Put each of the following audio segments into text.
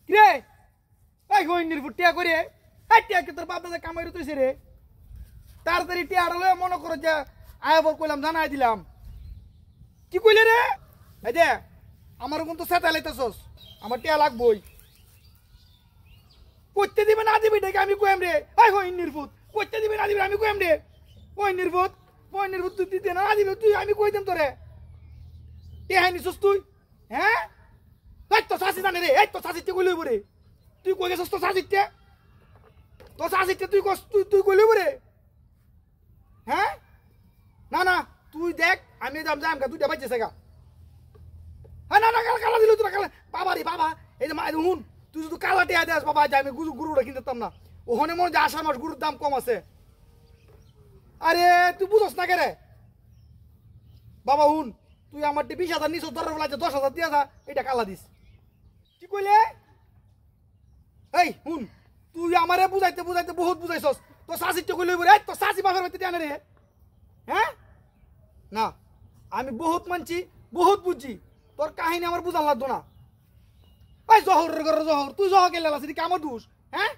কিরে এই গইনির ফুটিয়া করে এই টিয়া কি তোর বাপ দাদা কামাই তুইছে রে তাড়াতাড়ি টিয়াটা লয়ে মনে করো যে আয়াবর কইলাম জানাই দিলাম কি কইলে রে এই দে আমার কোন তো সেটা লাইতাছস আমার টিয়া লাগবই কইতে দিবে না দিবি দেখে আমি কইম রে এই গইনির ফুট কইতে দিবে না দিবি আমি কইম রে গইনির ফুট তুই দিতে না দিবি তুই আমি কই দেম তোরে টিয়া নিছস তুই হ্যাঁ এই তো সাসি জানে রে এই তো সাসিতে কই লইব রে তুই কই গেছস তো সাসিতে তুই কই লইব রে হ্যাঁ না না তুই দেখ আমি যাম তুই দেবাইছে গা হ্যাঁ না না কালা দিল তোরা কালা বাবা রে বাবা এই যে মা হুন তুই যদি কালা টিয়া দেস বাবা যাই আমি গুরুটা কিনতে দিতাম না ওখানে মনে যে আষাঢ় মাস গুরুর দাম কম আছে আরে তুই বুঝস না কে রে বাবা হুন তুই আমার 20,000 নিছ ধরার বেলা 10,000 দিয়া যা এটা কালা দিস কি কইলে এই হুন তুই আমারে বুঝাইতে বহুত বুঝাইছস তো সাসিতে কই লইব রে তো সাসি বাপের বাড়িতে আনে রে হ্যাঁ না আমি বহুত মানছি বহুত বুঝছি তোর কাহিনী আমার বুঝান লাগতো না এই জহর তুই জহ গেলে লাসি কি আমার দোষ হ্যাঁ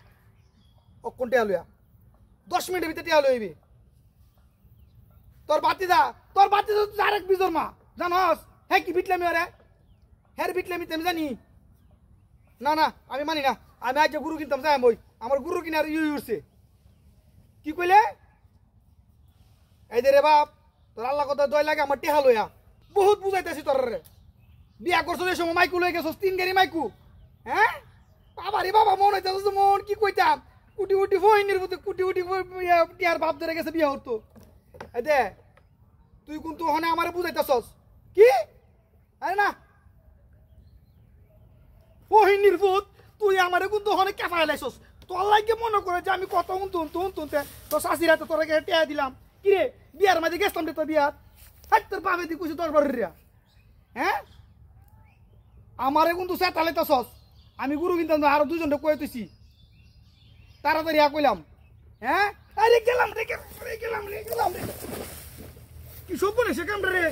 ও কোনটা আলুয়া 10 মিনিটের ভিতরে টিয়া লইবি তোর বাতি ডাইরেক্ট বিজর মা জানস হ্যাঁ কি বিটলামি আরে হ্যাঁ বিটলামি তুমি জানি না না আমি মানি না আমি আজ গুরু কিনতাম যাই মই আমার গুরু কিনার উঠছে কি কইলে এই দে রে বাপ তোর আল্লাহ কথা দয় লাগে আমার টেহা লইয়া বহুত বুঝাইতেছি তোর রে বিয়া করছো এই সময় মাইকু লই গেছস 3 গাড়ি মাইকু হ্যাঁ বাবা রে বাবা মন হইতাছস মন কি কইতাম কুটি ফইনির মধ্যে কুটি টিয়ার বাপ ধরে গেছে বিয়া হতো এই দে তুই কিন্তু ওখানে আমারে বুঝাইতেছস কি আরে না ফইনির ভূত তুই আমারে কিন্তু ওখানে কেফায় লাইছস তোর লাগে মনে করে যে আমি কত উনতে তো শাশিরা তো তোরা টিয়া দিলাম কি রে বিয়ার মাঝে গেছলাম রে তোর বিয়ার হাই তোর বাপে দি কইছি 10 রিয়া হ্যাঁ আমারে কিন্তু সেটা লাইতাছস আমি গুরু কিনতাম আরো দুজনকে কই তুইছি তাড়াতাড়ি কইলাম হ্যাঁ আরে গেলাম রে কি সব বলে সে কামড়ে রে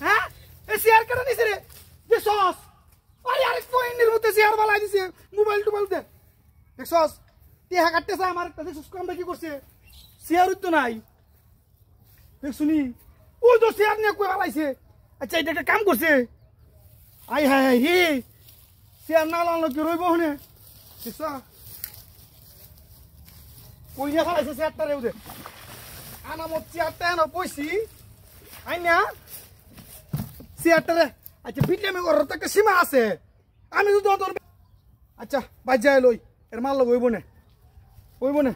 হ্যাঁ এ শেয়ার করে নিছে রে যে সস আরে ফইনির মধ্যে শেয়ার বালাই দিছে মোবাইল দে দেখছস টিহা কাটতেছে আমার দেখছস কামটা কি করছে শেয়ার তো নাই দেখ শুনি ওই তো শেয়ার নিয়ে কই বালাইছে আচ্ছা এটা একটা কাম করছে আই হাই হে শেয়ার না লানো কি রইব হনে দেখছ কই নিয়ে ফালাইছে শেয়ারটা রে ওদের আনামত শেয়ারটা এনে পয়সি আই না শেয়ারটা রে আচ্ছা বিটলামি করার তো একটা সীমা আছে আমি যদি আচ্ছা বাজ যায় লই এর মাল হইব না